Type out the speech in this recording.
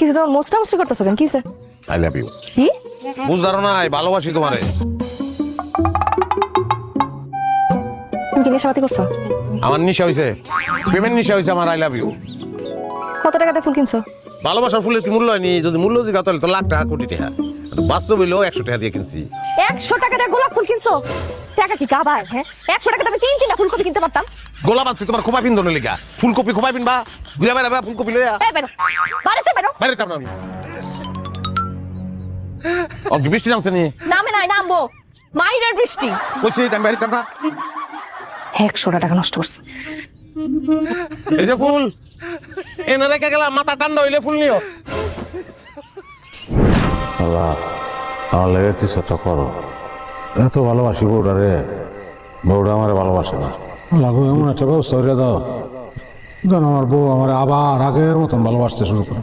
কিছু তোমার মোস্টা মুস্টি করতেছো কেন? কিসে? I love you. কি বুঝদারো না, ভালোবাসি তোমারে। তুমি কি নেশাপাতি করছো? আমার নিশা হইছে, প্রেমের নিশা হইছে আমার। I love you. কত টাকাতে ফুল কিনছো? ভালোবাসার ফুলের কি মূল্য হয়নি? যদি মূল্য জিজ্ঞাসা তাহলে তো লাখ টাকা কোটি টাকা। তো বাস্তব হইলেও 100 টাকা দিয়ে কিনছি। 100 টাকা দিয়ে গোলাপ ফুল কিনছো? টাকা কি কাবায়? হ্যাঁ, 100 টাকা আমি তিনটা ফুলকপি কিনতে পারতাম। গোলাপ আনছি তোমার খোপা পিন্দনের লিগা। ফুলকপি খোপা পিনবা, ঘুরে বেড়াবা ফুলকপি লইয়া। এই বেরো, বাড়িতে বেরো। বাইরে কাম না আমি। ও কি বৃষ্টি নামছে নি? নামে নাই, নামবো। মাইরের বৃষ্টি। বলছি আমি বাইরে কাম না। 100 টাকা নষ্ট করছে। এই যে ফুল এনে রেখে গেলাম, মাথা ঠান্ডা হইলে ফুল নিও। আল্লাহ, আমার লেগে কিছু একটা করো। এত ভালোবাসি বউটা রে, বউটা আমার ভালোবাসে না। লাগো এমন একটা ব্যবস্থা করে দাও যেন আমার বউ আমার আবার আগের মতন ভালোবাসতে শুরু করে।